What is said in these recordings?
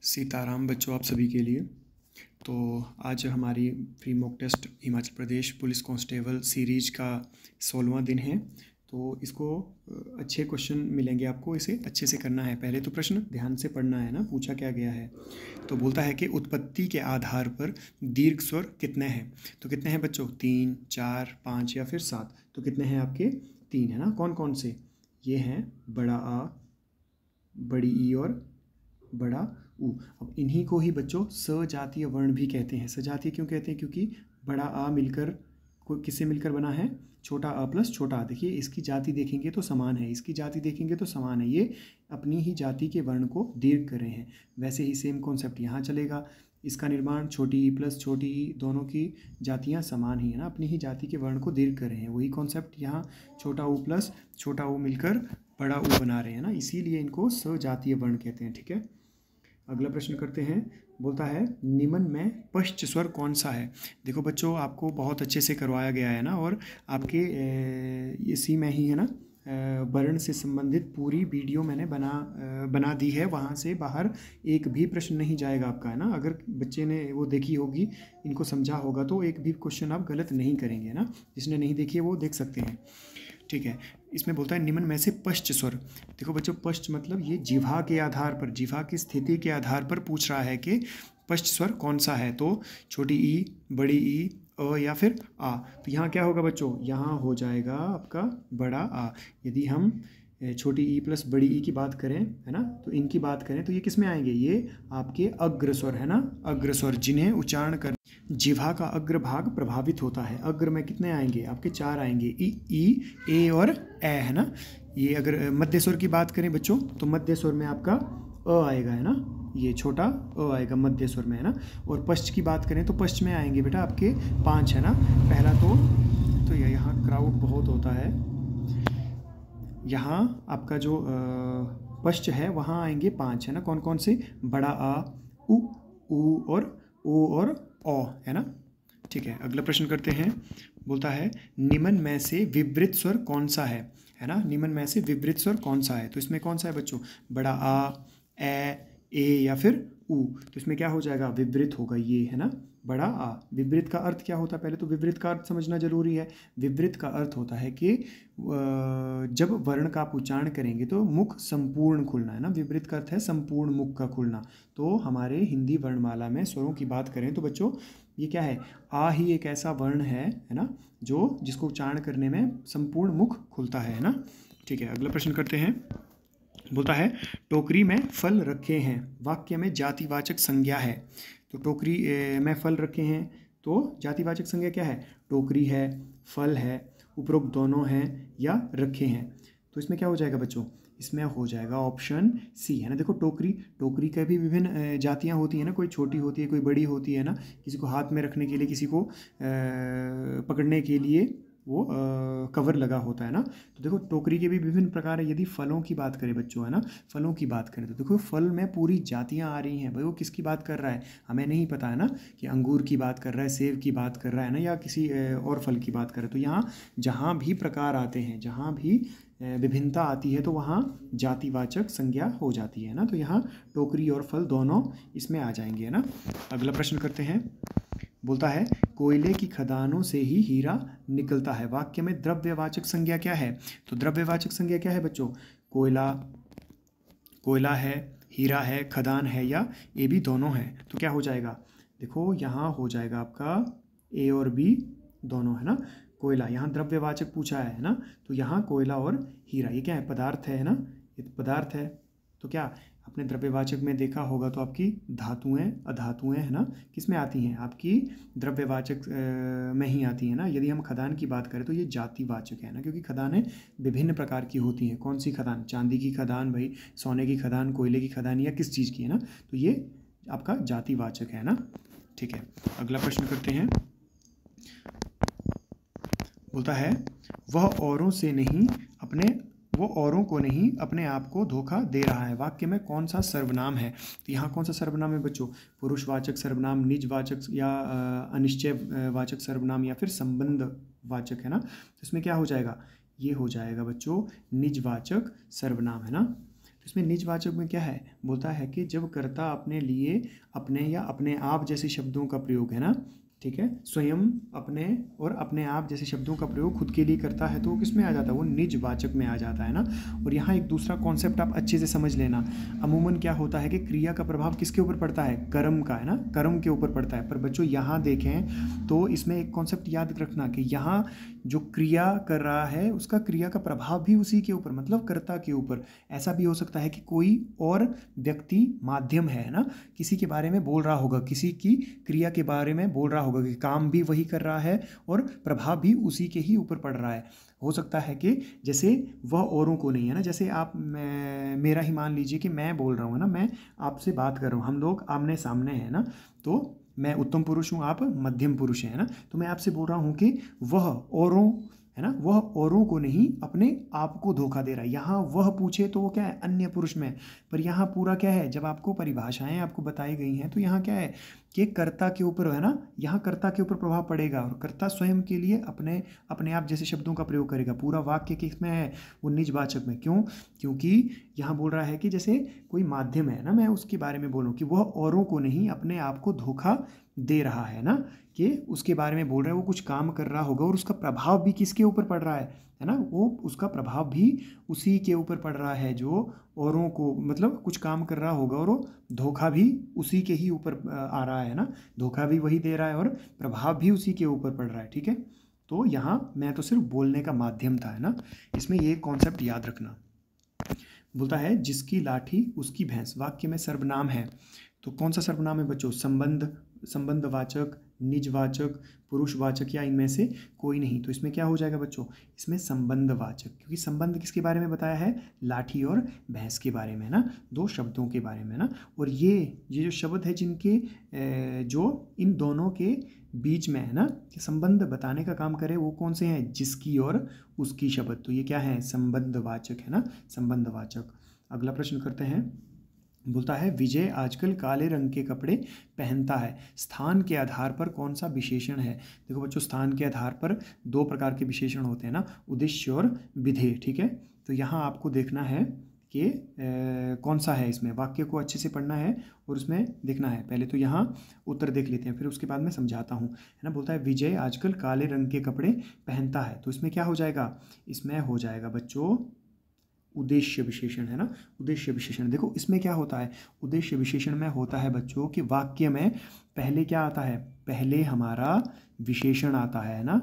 सीताराम बच्चों, आप सभी के लिए। तो आज हमारी free mock test Himachal Pradesh police constable series का 16वां दिन है। तो इसको अच्छे क्वेश्चन मिलेंगे आपको, इसे अच्छे से करना है। पहले तो प्रश्न ध्यान से पढ़ना है ना, पूछा क्या गया है। तो बोलता है कि उत्पत्ति के आधार पर दीर्घ स्वर कितने हैं। तो कितने हैं बच्चों? 3, 4, 5 या फिर 7। तो कितने हैं आपके? 3 है ना। कौन कौन से? ये हैं बड़ा आ, बड़ी ई और बड़ा ऊ। अब इन्हीं को ही बच्चों सजातीय वर्ण भी कहते हैं। सजातीय क्यों कहते हैं? क्योंकि बड़ा आ मिलकर किससे मिलकर बना है? छोटा आ प्लस छोटा आ। देखिए इसकी जाति देखेंगे तो समान है, इसकी जाति देखेंगे तो समान है। ये अपनी ही जाति के वर्ण को दीर्घ कर रहे हैं। वैसे ही सेम कॉन्सेप्ट यहाँ चलेगा। इसका निर्माण छोटी ई प्लस छोटी ई, दोनों की जातियाँ समान ही है ना, अपनी ही जाति के वर्ण को दीर्घ कर रहे हैं। वही कॉन्सेप्ट यहाँ छोटा ऊ प्लस छोटा ऊ मिलकर बड़ा ऊ बना रहे हैं ना, इसीलिए इनको सजातीय वर्ण कहते हैं। ठीक है, अगला प्रश्न करते हैं। बोलता है निम्न में पश्च स्वर कौन सा है। देखो बच्चों, आपको बहुत अच्छे से करवाया गया है ना, और आपके इसी में ही है ना वर्ण से संबंधित पूरी वीडियो मैंने बना दी है। वहाँ से बाहर एक भी प्रश्न नहीं जाएगा आपका, है ना। अगर बच्चे ने वो देखी होगी, इनको समझा होगा, तो एक भी क्वेश्चन आप गलत नहीं करेंगे, है ना। जिसने नहीं देखी है वो देख सकते हैं। ठीक है, इसमें बोलता है निम्न में से पश्च स्वर। देखो बच्चों, पश्च मतलब ये जिह्वा के आधार पर, जिह्वा की स्थिति के आधार पर पूछ रहा है कि पश्च स्वर कौन सा है। तो छोटी ई, बड़ी ई, अ या फिर आ। तो यहाँ क्या होगा बच्चों? यहाँ हो जाएगा आपका बड़ा आ। यदि हम छोटी ई प्लस बड़ी ई की बात करें, है ना, तो इनकी बात करें तो ये किस में आएंगे? ये आपके अग्रस्वर, है ना, अग्रस्वर, जिन्हें उच्चारण कर जिह्वा का अग्रभाग प्रभावित होता है। अग्र में कितने आएंगे? आपके 4 आएंगे, ई, ए और ए, है ना। ये अगर मध्य स्वर की बात करें बच्चों, तो मध्य स्वर में आपका अ आएगा, है ना, ये छोटा अ आएगा मध्य स्वर में, है ना। और पश्च की बात करें तो पश्च में आएंगे बेटा आपके 5, है ना। पहला तो यहाँ क्राउड बहुत होता है। यहाँ आपका जो पश्च है वहाँ आएंगे 5, है ना। कौन कौन से? बड़ा आ, ऊ और ओ और ओ, है ना। ठीक है, अगला प्रश्न करते हैं। बोलता है निम्न में से विवृत स्वर कौन सा है ना। निम्न में से विवृत स्वर कौन सा है? तो इसमें कौन सा है बच्चों? बड़ा आ, ए या फिर ऊ। तो इसमें क्या हो जाएगा? विवृत होगा ये, है ना, बड़ा आ। विवृत का अर्थ क्या होता है? पहले तो विवृत का अर्थ समझना जरूरी है। विवृत का अर्थ होता है कि जब वर्ण का आप उच्चारण करेंगे तो मुख संपूर्ण खुलना, है ना। विवृत का अर्थ है संपूर्ण मुख का खुलना। तो हमारे हिंदी वर्णमाला में स्वरों की बात करें तो बच्चों ये क्या है? आ ही एक ऐसा वर्ण है ना, जो जिसको उच्चारण करने में संपूर्ण मुख खुलता है ना। ठीक है, अगला प्रश्न करते हैं। बोलता है टोकरी में फल रखे हैं, वाक्य में जातिवाचक संज्ञा है। तो टोकरी में फल रखे हैं, तो जातिवाचक संज्ञा क्या है? टोकरी है, फल है, उपरोक्त दोनों हैं या रखे हैं। तो इसमें क्या हो जाएगा बच्चों? इसमें हो जाएगा ऑप्शन सी, है ना। देखो टोकरी का भी विभिन्न जातियाँ होती हैं ना, कोई छोटी होती है, कोई बड़ी होती है ना। किसी को हाथ में रखने के लिए, किसी को पकड़ने के लिए वो कवर लगा होता है ना। तो देखो टोकरी के भी विभिन्न प्रकार है। यदि फलों की बात करें बच्चों, है ना, फलों की बात करें तो देखो फल में पूरी जातियाँ आ रही हैं भाई। वो किसकी बात कर रहा है हमें नहीं पता, है ना, कि अंगूर की बात कर रहा है, सेब की बात कर रहा है ना, या किसी और फल की बात कर रहा है। तो यहाँ जहाँ भी प्रकार आते हैं, जहाँ भी विभिन्नता आती है, तो वहाँ जातिवाचक संज्ञा हो जाती है ना। तो यहाँ टोकरी और फल दोनों इसमें आ जाएंगे, है ना। अगला प्रश्न करते हैं। बोलता है कोयले की खदानों से ही हीरा निकलता है, वाक्य में द्रव्यवाचक संज्ञा क्या है? तो द्रव्यवाचक संज्ञा क्या है बच्चों? कोयला है, हीरा है, खदान है, या ये भी दोनों है। तो क्या हो जाएगा? देखो यहाँ हो जाएगा आपका ए और बी दोनों, है ना। कोयला यहाँ द्रव्यवाचक पूछा है ना, तो यहाँ कोयला और हीरा ये क्या है? पदार्थ है ना, ये पदार्थ है। तो क्या आपने द्रव्यवाचक में देखा होगा, तो आपकी धातुएं अधातुएं, है ना, किस में आती हैं? आपकी द्रव्यवाचक में ही आती है ना। यदि हम खदान की बात करें तो ये जातिवाचक है ना, क्योंकि खदानें विभिन्न प्रकार की होती हैं। कौन सी खदान? चांदी की खदान भाई, सोने की खदान, कोयले की खदान, या किस चीज़ की, है ना। तो ये आपका जातिवाचक है ना। ठीक है, अगला प्रश्न करते हैं। बोलता है वह औरों को नहीं अपने आप को धोखा दे रहा है, वाक्य में कौन सा सर्वनाम है? तो यहाँ कौन सा सर्वनाम है बच्चों? पुरुषवाचक सर्वनाम, निजवाचक या अनिश्चय वाचक सर्वनाम, या फिर संबंध वाचक, है ना। तो इसमें क्या हो जाएगा? ये हो जाएगा बच्चों निजवाचक सर्वनाम, है ना। तो इसमें निजवाचक में क्या है, बोलता है कि जब कर्ता अपने लिए, अपने या अपने आप जैसे शब्दों का प्रयोग, है ना, ठीक है, स्वयं, अपने और अपने आप जैसे शब्दों का प्रयोग खुद के लिए करता है तो वो किस में आ जाता है, वो निजवाचक में आ जाता है ना। और यहाँ एक दूसरा कॉन्सेप्ट आप अच्छे से समझ लेना, अमूमन क्या होता है कि क्रिया का प्रभाव किसके ऊपर पड़ता है, कर्म का, है ना, कर्म के ऊपर पड़ता है। पर बच्चों यहाँ देखें तो इसमें एक कॉन्सेप्ट याद रखना कि यहाँ जो क्रिया कर रहा है उसका क्रिया का प्रभाव भी उसी के ऊपर, मतलब कर्ता के ऊपर। ऐसा भी हो सकता है कि कोई और व्यक्ति माध्यम है ना, किसी के बारे में बोल रहा होगा, किसी की क्रिया के बारे में बोल रहा होगा कि काम भी वही कर रहा है और प्रभाव भी उसी के ही ऊपर पड़ रहा है। हो सकता है कि जैसे वह औरों को नहीं, है ना, जैसे आप मेरा ही मान लीजिए कि मैं बोल रहा हूँ ना, मैं आपसे बात कर रहा हूँ, हम लोग आमने सामने हैं ना, तो मैं उत्तम पुरुष हूँ, आप मध्यम पुरुष हैं, है ना, तो मैं आपसे बोल रहा हूँ कि वह औरों, है ना, वह औरों को नहीं अपने आप को धोखा दे रहा है। यहाँ वह पूछे तो वो क्या है, अन्य पुरुष में, पर यहाँ पूरा क्या है, जब आपको परिभाषाएं आपको बताई गई हैं तो यहाँ क्या है कि कर्ता के ऊपर, है ना, यहाँ कर्ता के ऊपर प्रभाव पड़ेगा और कर्ता स्वयं के लिए अपने अपने आप जैसे शब्दों का प्रयोग करेगा। पूरा वाक्य किसमें है, वो निजवाचक में। क्यों, क्योंकि यहाँ बोल रहा है कि जैसे कोई माध्यम है ना, मैं उसके बारे में बोलूँ कि वह औरों को नहीं अपने आप को धोखा दे रहा है ना, कि उसके बारे में बोल रहा है, वो कुछ काम कर रहा होगा और उसका प्रभाव भी किसके ऊपर पड़ रहा है ना, वो उसका प्रभाव भी उसी के ऊपर पड़ रहा है जो औरों को, मतलब कुछ काम कर रहा होगा और वो धोखा भी उसी के ही ऊपर आ रहा है ना, धोखा भी वही दे रहा है और प्रभाव भी उसी के ऊपर पड़ रहा है, ठीक है। तो यहाँ मैं तो सिर्फ बोलने का माध्यम था, है ना, इसमें ये कॉन्सेप्ट याद रखना। बोलता है जिसकी लाठी उसकी भैंस, वाक्य में सर्वनाम है, तो कौन सा सर्वनाम है बच्चों, संबंध, संबंधवाचक, निजवाचक, पुरुषवाचक या इनमें से कोई नहीं। तो इसमें क्या हो जाएगा बच्चों, इसमें संबंधवाचक, क्योंकि संबंध किसके बारे में बताया है, लाठी और भैंस के बारे में ना, दो शब्दों के बारे में ना। और ये जो शब्द है जिनके जो इन दोनों के बीच में है ना, कि संबंध बताने का काम करे, वो कौन से हैं, जिसकी और उसकी शब्द, तो ये क्या है, संबंधवाचक, है ना, संबंधवाचक। अगला प्रश्न करते हैं। बोलता है विजय आजकल काले रंग के कपड़े पहनता है, स्थान के आधार पर कौन सा विशेषण है। देखो बच्चों, स्थान के आधार पर दो प्रकार के विशेषण होते हैं ना, उद्देश्य और विधेय, ठीक है। तो यहाँ आपको देखना है कि कौन सा है, इसमें वाक्य को अच्छे से पढ़ना है और उसमें देखना है। पहले तो यहाँ उत्तर देख लेते हैं, फिर उसके बाद मैं समझाता हूँ, है ना। बोलता है विजय आजकल काले रंग के कपड़े पहनता है, तो इसमें क्या हो जाएगा, इसमें हो जाएगा बच्चों उद्देश्य विशेषण, है ना, उद्देश्य विशेषण। देखो इसमें क्या होता है, उद्देश्य विशेषण में होता है बच्चों कि वाक्य में पहले क्या आता है, पहले हमारा विशेषण आता है ना,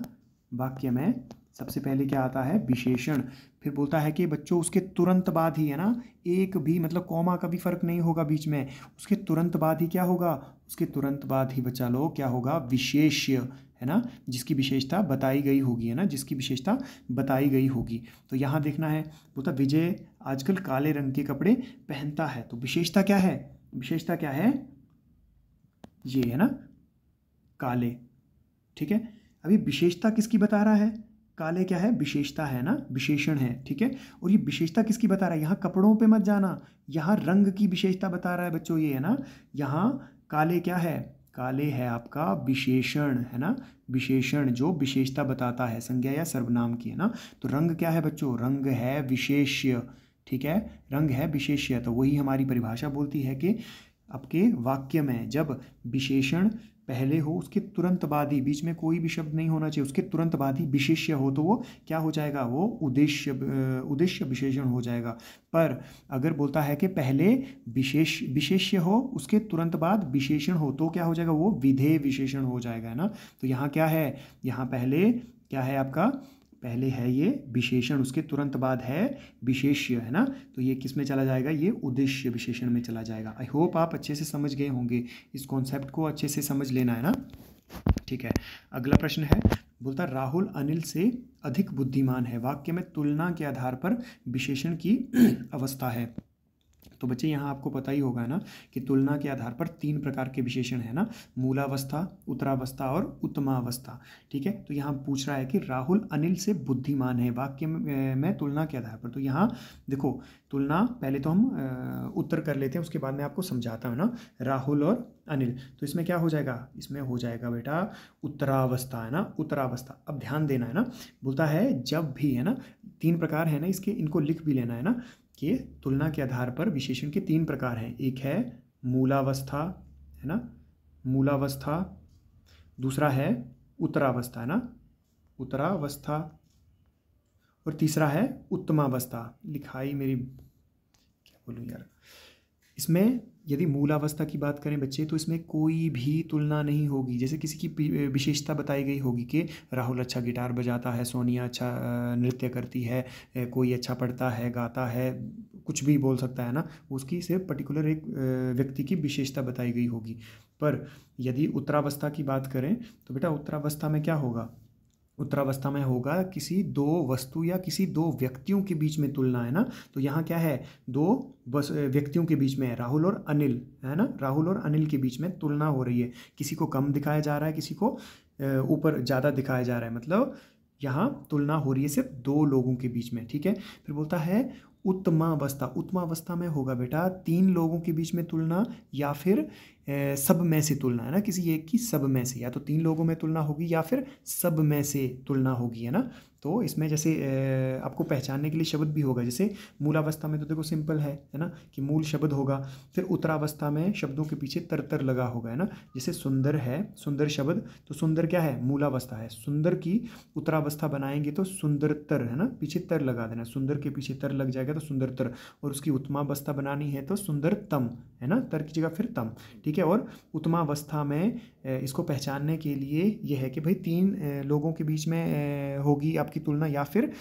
वाक्य में सबसे पहले क्या आता है, विशेषण। फिर बोलता है कि बच्चों उसके तुरंत बाद ही, है ना, एक भी मतलब कॉमा का भी फर्क नहीं होगा बीच में, उसके तुरंत बाद ही क्या होगा, उसके तुरंत बाद ही बच्चा लोग क्या होगा, विशेष्य, है ना, जिसकी विशेषता बताई गई होगी, है ना, जिसकी विशेषता बताई गई होगी। तो यहाँ देखना है, बोलता विजय आजकल काले रंग के कपड़े पहनता है, तो विशेषता क्या है, विशेषता क्या है, ये है ना, काले, ठीक है। अभी विशेषता किसकी बता रहा है, काले क्या है, विशेषता है ना, विशेषण है, ठीक है। और ये विशेषता किसकी बता रहा है, यहाँ कपड़ों पे मत जाना, यहाँ रंग की विशेषता बता रहा है बच्चों, ये है ना, यहाँ काले क्या है, काले है आपका विशेषण, है ना, विशेषण जो विशेषता बताता है, संज्ञा या सर्वनाम की, है ना। तो रंग क्या है बच्चों, रंग है विशेष्य, ठीक है, रंग है विशेष्य। तो वही हमारी परिभाषा बोलती है कि आपके वाक्य में जब विशेषण पहले हो, उसके तुरंत बाद ही, बीच में कोई भी शब्द नहीं होना चाहिए, उसके तुरंत बाद ही विशेष्य हो, तो वो क्या हो जाएगा, वो उद्देश्य विशेषण हो जाएगा। पर अगर बोलता है कि पहले विशेष्य हो, उसके तुरंत बाद विशेषण हो, तो क्या हो जाएगा, वो विधेय विशेषण हो जाएगा, है ना। तो यहाँ क्या है, यहाँ पहले क्या है आपका, पहले है ये विशेषण, उसके तुरंत बाद है विशेष्य, है ना। तो ये किस में चला जाएगा, ये उद्देश्य विशेषण में चला जाएगा। आई होप आप अच्छे से समझ गए होंगे, इस कॉन्सेप्ट को अच्छे से समझ लेना, है ना, ठीक है। अगला प्रश्न है, बोलता राहुल अनिल से अधिक बुद्धिमान है, वाक्य में तुलना के आधार पर विशेषण की अवस्था है। तो बच्चे यहाँ आपको पता ही होगा ना कि तुलना के आधार पर तीन प्रकार के विशेषण है ना, मूलावस्था, उत्तरावस्था और उत्तमावस्था, ठीक है। तो यहाँ पूछ रहा है कि राहुल अनिल से बुद्धिमान है, वाक्य में तुलना के आधार पर। तो यहाँ देखो तुलना पहले तो हम उत्तर कर लेते हैं, उसके बाद मैं आपको समझाता हूँ ना, राहुल और अनिल। तो इसमें क्या हो जाएगा, इसमें हो जाएगा बेटा उत्तरावस्था, है ना, उत्तरावस्था। अब ध्यान देना है ना, बोलता है जब भी, है ना, तीन प्रकार है ना इसके, इनको लिख भी लेना है ना, कि तुलना के आधार पर विशेषण के 3 प्रकार हैं। एक है मूलावस्था, है ना, मूलावस्था। दूसरा है उत्तरावस्था, है ना, उत्तरावस्था। और तीसरा है उत्तमावस्था। लिखाई मेरी क्या बोलूँ यार। इसमें यदि मूलावस्था की बात करें बच्चे, तो इसमें कोई भी तुलना नहीं होगी। जैसे किसी की विशेषता बताई गई होगी कि राहुल अच्छा गिटार बजाता है, सोनिया अच्छा नृत्य करती है, कोई अच्छा पढ़ता है, गाता है, कुछ भी बोल सकता है ना, उसकी सिर्फ पर्टिकुलर एक व्यक्ति की विशेषता बताई गई होगी। पर यदि उत्तरावस्था की बात करें तो बेटा उत्तरावस्था में क्या होगा, उत्तरावस्था में होगा किसी दो वस्तु या किसी दो व्यक्तियों के बीच में तुलना, है ना। तो यहाँ क्या है, दो व्यक्तियों के बीच में है, राहुल और अनिल, है ना, राहुल और अनिल के बीच में तुलना हो रही है। किसी को कम दिखाया जा रहा है, किसी को ऊपर ज़्यादा दिखाया जा रहा है, मतलब यहाँ तुलना हो रही है सिर्फ दो लोगों के बीच में, ठीक है। फिर बोलता है उत्तमावस्था। उत्तमावस्था में होगा बेटा 3 लोगों के बीच में तुलना या फिर सब में से तुलना, है ना, किसी एक की सब में से, या तो 3 लोगों में तुलना होगी या फिर सब में से तुलना होगी, है ना। तो इसमें जैसे आपको पहचानने के लिए शब्द भी होगा। जैसे मूलावस्था में तो देखो सिंपल है ना, कि मूल शब्द होगा। फिर उत्तरावस्था में शब्दों के पीछे तर लगा होगा, है ना। जैसे सुंदर है, सुंदर शब्द, तो सुंदर क्या है, मूलावस्था है। सुंदर की उत्तरावस्था बनाएंगे तो सुंदरतर, है ना, पीछे तर लगा देना, सुंदर के पीछे तर लग जाएगा तो सुंदरतर। और उसकी उत्तमावस्था बनानी है तो सुंदरतम, है ना, तर की जगह फिर तम, ठीक है। और उत्तमावस्था में इसको पहचानने के लिए यह है कि भाई 3 लोगों के बीच में होगी आपकी तुलना, या फिर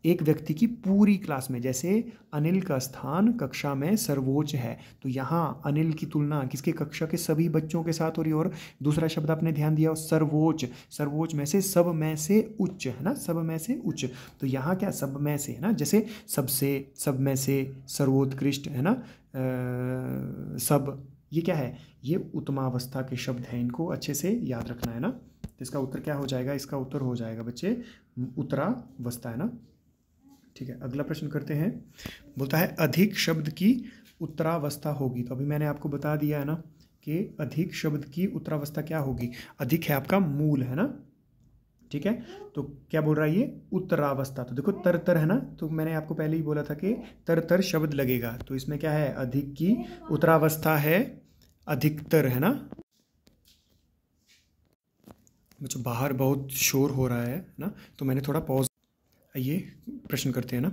एक व्यक्ति की पूरी क्लास में। जैसे अनिल का स्थान कक्षा में सर्वोच्च है, तो यहाँ अनिल की तुलना किसके, कक्षा के सभी बच्चों के साथ हो रही है। और दूसरा शब्द आपने ध्यान दिया सर्वोच्च, सर्वोच्च में से सब में से उच्च, है ना, सब में से उच्च। तो यहाँ क्या, सब में से, है ना, जैसे सबसे, सब में से, सर्वोत्कृष्ट, है ना, सब, ये क्या है, ये उत्तमावस्था के शब्द हैं। इनको अच्छे से याद रखना, है ना। तो इसका उत्तर क्या हो जाएगा, इसका उत्तर हो जाएगा बच्चे उत्तरावस्था, है ना। ठीक है, अगला प्रश्न करते हैं। बोलता है अधिक शब्द की उत्तरावस्था होगी। तो अभी मैंने आपको बता दिया है ना कि अधिक शब्द की उत्तरावस्था क्या होगी। अधिक है आपका मूल, है ना, ठीक है। तो क्या बोल रहा है ये, उत्तरावस्था। तो देखो तर है ना, तो मैंने आपको पहले ही बोला था कि तर शब्द लगेगा। तो इसमें क्या है, अधिक की उत्तरावस्था है अधिकतर, है ना। बच्चों बाहर बहुत शोर हो रहा है ना, तो मैंने थोड़ा पॉज। आइए प्रश्न करते हैं ना।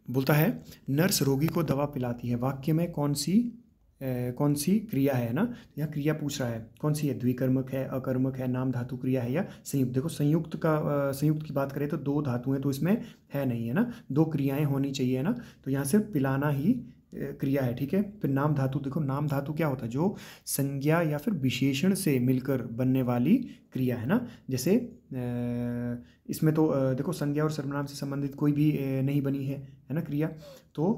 बोलता है नर्स रोगी को दवा पिलाती है, वाक्य में कौन सी क्रिया है ना। यहाँ क्रिया पूछ रहा है कौन सी है, द्विकर्मक है, अकर्मक है, नाम धातु क्रिया है या संयुक्त। देखो संयुक्त की बात करें तो 2 धातु हैं, तो इसमें है नहीं, है ना, 2 क्रियाएं होनी चाहिए, है ना। तो यहाँ सिर्फ पिलाना ही क्रिया है, ठीक है। फिर नाम धातु, देखो नाम धातु क्या होता है, जो संज्ञा या फिर विशेषण से मिलकर बनने वाली क्रिया, है ना। जैसे इसमें तो देखो संज्ञा और सर्वनाम से संबंधित कोई भी नहीं बनी है ना क्रिया। तो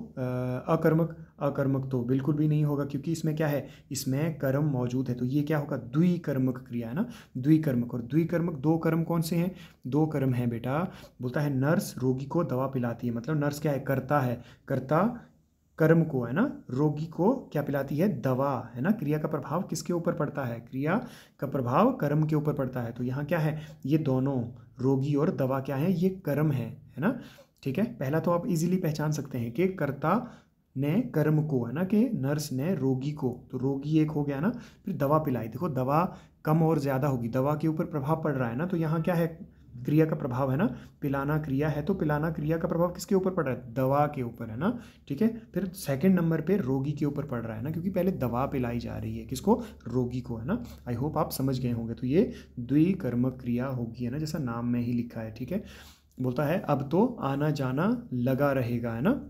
अकर्मक तो बिल्कुल भी नहीं होगा, क्योंकि इसमें क्या है, इसमें कर्म मौजूद है। तो ये क्या होगा, द्विकर्मक क्रिया, है ना, द्विकर्मक। और द्विकर्मक 2 कर्म कौन से हैं, 2 कर्म हैं बेटा। बोलता है नर्स रोगी को दवा पिलाती है, मतलब नर्स क्या है, कर्ता है, कर्ता कर्म को, है ना, रोगी को क्या पिलाती है, दवा, है ना। क्रिया का प्रभाव किसके ऊपर पड़ता है, क्रिया का प्रभाव कर्म के ऊपर पड़ता है। तो यहाँ क्या है, ये दोनों रोगी और दवा क्या है, ये कर्म है ना, ठीक है। पहला तो आप इजीली पहचान सकते हैं कि कर्ता ने कर्म को, है ना, कि नर्स ने रोगी को, तो रोगी एक हो गया ना। फिर दवा पिलाई, देखो दवा कम और ज़्यादा होगी, दवा के ऊपर प्रभाव पड़ रहा है ना। तो यहाँ क्या है, क्रिया का प्रभाव, है ना, पिलाना क्रिया है, तो पिलाना क्रिया का प्रभाव किसके ऊपर पड़ रहा है, दवा के ऊपर, है ना, ठीक है। फिर सेकंड नंबर पे रोगी के ऊपर पड़ रहा है ना, क्योंकि पहले दवा पिलाई जा रही है, किसको, रोगी को, है ना। आई होप आप समझ गए होंगे। तो ये द्विकर्मक क्रिया होगी, है ना, जैसा नाम में ही लिखा है, ठीक है। बोलता है अब तो आना जाना लगा रहेगा, है ना,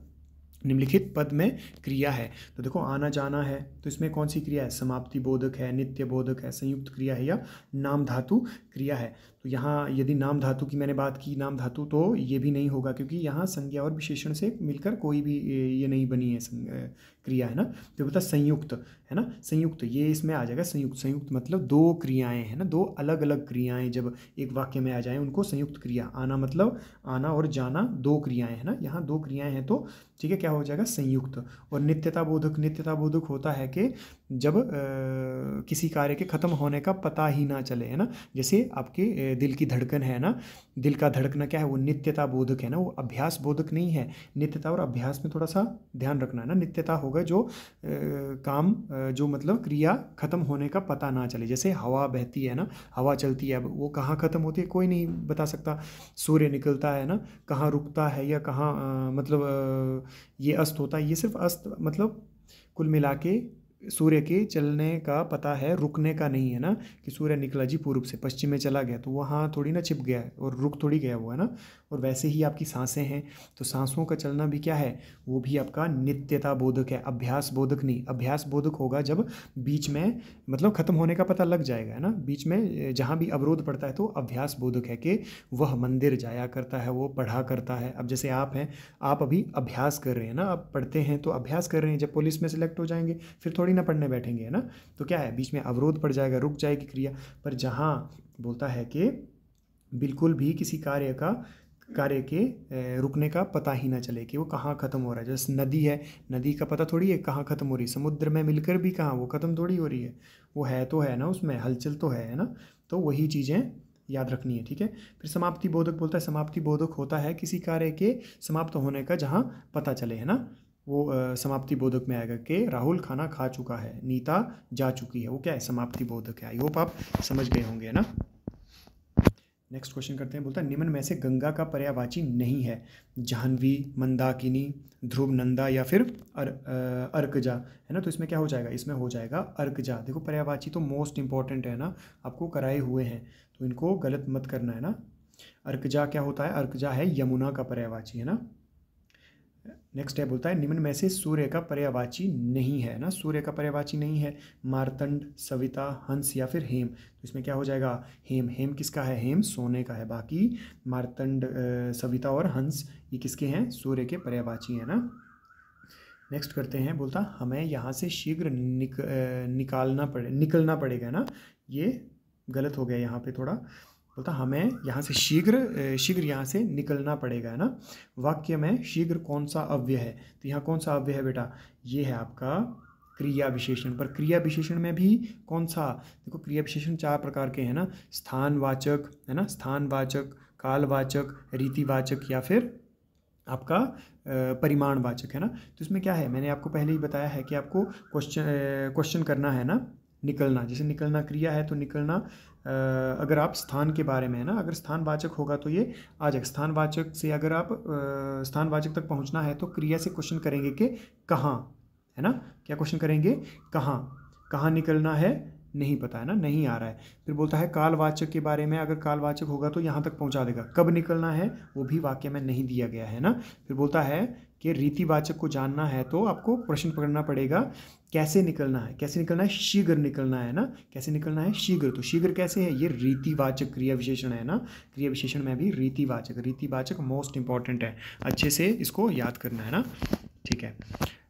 निम्नलिखित पद में क्रिया है। तो देखो आना जाना है, तो इसमें कौन सी क्रिया है, समाप्ति बोधक है, नित्य बोधक है, संयुक्त क्रिया है या नाम धातु क्रिया है। तो यहाँ यदि नाम धातु की मैंने बात की, नाम धातु, तो ये भी नहीं होगा, क्योंकि यहाँ संज्ञा और विशेषण से मिलकर कोई भी ये नहीं बनी है क्रिया, है ना। तो बोलता संयुक्त, है ना, संयुक्त, ये इसमें आ जाएगा संयुक्त। संयुक्त मतलब 2 क्रियाएं, है ना, 2 अलग अलग क्रियाएं जब एक वाक्य में आ जाएं उनको संयुक्त क्रिया। आना मतलब आना और जाना 2 क्रियाएं, है ना, यहाँ 2 क्रियाएं हैं, तो ठीक है, क्या हो जाएगा, संयुक्त। और नित्यता बोधक होता है कि जब किसी कार्य के ख़त्म होने का पता ही ना चले, है ना। जैसे आपके दिल की धड़कन है ना, दिल का धड़कना क्या है, वो नित्यता बोधक है ना, वो अभ्यास बोधक नहीं है। नित्यता और अभ्यास में थोड़ा सा ध्यान रखना है ना। नित्यता होगा जो काम जो मतलब क्रिया ख़त्म होने का पता ना चले। जैसे हवा बहती है ना, हवा चलती है, अब वो कहाँ ख़त्म होती है कोई नहीं बता सकता। सूर्य निकलता है ना, कहाँ रुकता है या कहाँ मतलब ये अस्त होता है, ये सिर्फ अस्त मतलब कुल मिला के सूर्य के चलने का पता है, रुकने का नहीं है ना। कि सूर्य निकला जी पूर्व से पश्चिम में चला गया तो वहाँ थोड़ी ना छिप गया है और रुक थोड़ी गया वो, है ना। और वैसे ही आपकी सांसें हैं, तो सांसों का चलना भी क्या है, वो भी आपका नित्यता बोधक है, अभ्यास बोधक नहीं। अभ्यास बोधक होगा जब बीच में मतलब ख़त्म होने का पता लग जाएगा, है ना। बीच में जहाँ भी अवरोध पड़ता है तो अभ्यास बोधक है कि वह मंदिर जाया करता है, वो पढ़ा करता है। अब जैसे आप हैं, आप अभी अभ्यास कर रहे हैं ना, आप पढ़ते हैं तो अभ्यास कर रहे हैं। जब पुलिस में सिलेक्ट हो जाएंगे फिर थोड़ी ना पढ़ने बैठेंगे, है ना। तो क्या है, बीच में अवरोध पड़ जाएगा, रुक जाएगी क्रिया। पर जहाँ बोलता है कि बिल्कुल भी किसी कार्य के रुकने का पता ही ना चले कि वो कहाँ ख़त्म हो रहा है। जैसे नदी है, नदी का पता थोड़ी है कहाँ ख़त्म हो रही है, समुद्र में मिलकर भी कहाँ वो ख़त्म थोड़ी हो रही है, वो है तो है ना, उसमें हलचल तो है ना। तो वही चीज़ें याद रखनी है, ठीक है। फिर समाप्ति बोधक बोलता है, समाप्ति बोधक होता है किसी कार्य के समाप्त होने का जहाँ पता चले, है ना। वो समाप्ति बोधक में आएगा कि राहुल खाना खा चुका है, नीता जा चुकी है, वो क्या है, समाप्ति बोधक है। आई होप आप समझ गए होंगे, है ना। नेक्स्ट क्वेश्चन करते हैं। बोलता है निम्न में से गंगा का पर्यायवाची नहीं है, जाह्नवी, मंदाकिनी, ध्रुव नंदा या फिर अर्कजा, है ना। तो इसमें क्या हो जाएगा, इसमें हो जाएगा अर्कजा। देखो पर्यायवाची तो मोस्ट इंपॉर्टेंट है ना, आपको कराए हुए हैं तो इनको गलत मत करना, है ना। अर्कजा क्या होता है, अर्कजा है यमुना का पर्यायवाची, है ना। नेक्स्ट है, बोलता है निम्न में से सूर्य का पर्यायवाची नहीं है ना, सूर्य का पर्यायवाची नहीं है, मार्तंड, सविता, हंस या फिर हेम। तो इसमें क्या हो जाएगा, हेम। हेम किसका है, हेम सोने का है। बाकी मार्तंड, सविता और हंस ये किसके हैं, सूर्य के पर्यायवाची है ना। नेक्स्ट करते हैं। बोलता हमें यहाँ से शीघ्र निकलना पड़ेगा ना, ये गलत हो गया यहाँ पे थोड़ा। बोलता हमें यहाँ से शीघ्र यहाँ से निकलना पड़ेगा, है ना। वाक्य में शीघ्र कौन सा अव्यय है, तो यहाँ कौन सा अव्यय है बेटा, ये है आपका क्रिया विशेषण। पर क्रिया विशेषण में भी कौन सा, देखो क्रिया विशेषण 4 प्रकार के हैं ना, स्थानवाचक, है ना, स्थानवाचक, कालवाचक, रीतिवाचक या फिर आपका परिमाणवाचक, है ना। तो इसमें क्या है, मैंने आपको पहले ही बताया है कि आपको क्वेश्चन करना है ना। निकलना, जैसे निकलना क्रिया है तो निकलना अगर आप स्थान के बारे में, है ना, अगर स्थानवाचक होगा तो ये आ जाएगा। स्थानवाचक से अगर आप स्थानवाचक तक पहुंचना है तो क्रिया से क्वेश्चन करेंगे कि कहाँ, है ना। क्या क्वेश्चन करेंगे, कहाँ, कहाँ निकलना है, नहीं पता है ना, नहीं आ रहा है। फिर बोलता है कालवाचक के बारे में, अगर कालवाचक होगा तो यहाँ तक पहुँचा देगा, कब निकलना है वो भी वाक्य में नहीं दिया गया है ना। फिर बोलता है कि रीतिवाचक को जानना है तो आपको प्रश्न पकड़ना पड़ेगा, कैसे निकलना है, कैसे निकलना है, शीघ्र निकलना है ना, कैसे निकलना है, शीघ्र। तो शीघ्र कैसे है, ये रीतिवाचक क्रिया विशेषण है ना, क्रिया विशेषण में भी रीतिवाचक, रीतिवाचक मोस्ट इंपॉर्टेंट है, अच्छे से इसको याद करना है ना, ठीक है।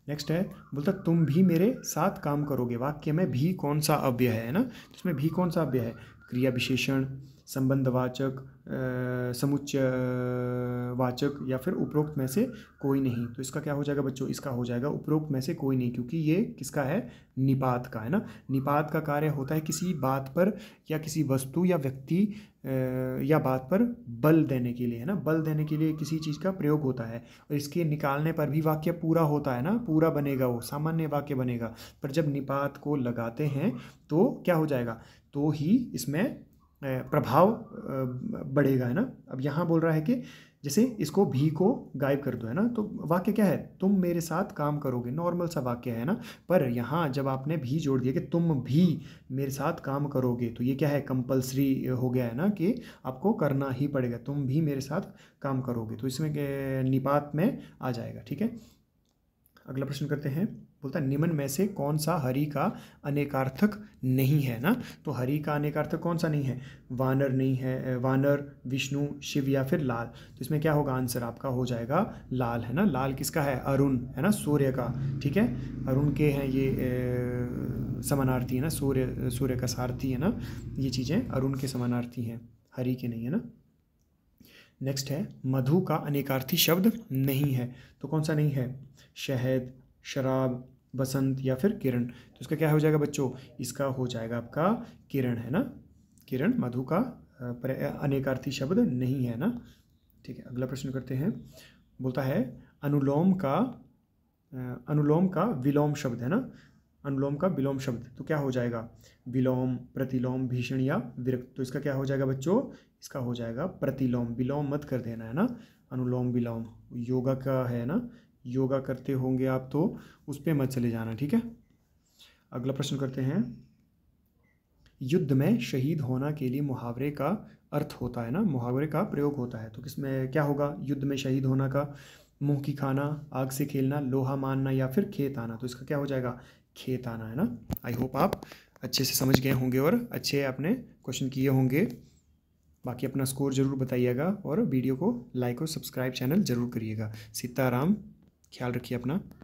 नेक्स्ट है, बोलता तुम भी मेरे साथ काम करोगे। वाक्य में भी कौन सा अव्यय है ना, तो इसमें भी कौन सा अव्यय है, क्रिया विशेषण, संबंधवाचक, समुच्चयवाचक या फिर उपरोक्त में से कोई नहीं। तो इसका क्या हो जाएगा बच्चों, इसका हो जाएगा उपरोक्त में से कोई नहीं, क्योंकि ये किसका है, निपात का, है ना। निपात का कार्य होता है किसी बात पर या किसी वस्तु या व्यक्ति या बात पर बल देने के लिए, है ना, बल देने के लिए किसी चीज़ का प्रयोग होता है। और इसके निकालने पर भी वाक्य पूरा होता है ना, पूरा बनेगा, वो सामान्य वाक्य बनेगा। पर जब निपात को लगाते हैं तो क्या हो जाएगा, तो ही इसमें प्रभाव बढ़ेगा, है ना। अब यहाँ बोल रहा है कि जैसे इसको भी को गायब कर दो, है ना, तो वाक्य क्या है, तुम मेरे साथ काम करोगे, नॉर्मल सा वाक्य है ना। पर यहाँ जब आपने भी जोड़ दिया कि तुम भी मेरे साथ काम करोगे, तो ये क्या है, कंपल्सरी हो गया है ना, कि आपको करना ही पड़ेगा, तुम भी मेरे साथ काम करोगे, तो इसमें निपात में आ जाएगा, ठीक है। अगला प्रश्न करते हैं। बोलता है निम्न में से कौन सा हरि का अनेकार्थक नहीं है ना, तो हरि का अनेकार्थक कौन सा नहीं है, वानर नहीं है, वानर, विष्णु, शिव या फिर लाल। तो इसमें क्या होगा, आंसर आपका हो जाएगा लाल, है ना। लाल किसका है, अरुण, है ना, सूर्य का, ठीक है। अरुण के हैं ये समानार्थी है ना, सूर्य का सारथी है ना, ये चीज़ें अरुण के समानार्थी हैं, हरि के नहीं, है ना। नेक्स्ट है, मधु का अनेकार्थी शब्द नहीं है। तो कौन सा नहीं है, शहद, शराब, बसंत या फिर किरण, तो इसका क्या हो जाएगा बच्चों, इसका हो जाएगा आपका किरण, है ना। किरण मधु का अनेकार्थी शब्द नहीं है ना। ठीक है, अगला प्रश्न करते हैं। बोलता है अनुलोम का विलोम शब्द, है ना। अनुलोम का विलोम शब्द तो क्या हो जाएगा, विलोम, प्रतिलोम, भीषण या विरक्त। तो इसका क्या हो जाएगा बच्चों, इसका हो जाएगा प्रतिलोम। विलोम मत कर देना, है ना। अनुलोम विलोम योगा का है ना, योगा करते होंगे आप तो उस पर मत चले जाना, ठीक है। अगला प्रश्न करते हैं। युद्ध में शहीद होना के लिए मुहावरे का अर्थ होता है ना, मुहावरे का प्रयोग होता है, तो किसमें क्या होगा, युद्ध में शहीद होना का, मुंह की खाना, आग से खेलना, लोहा मारना या फिर खेत आना। तो इसका क्या हो जाएगा, खेत आना, है ना। आई होप आप अच्छे से समझ गए होंगे और अच्छे आपने क्वेश्चन किए होंगे। बाकी अपना स्कोर ज़रूर बताइएगा और वीडियो को लाइक और सब्सक्राइब चैनल ज़रूर करिएगा। सीताराम, ख्याल रखिए अपना।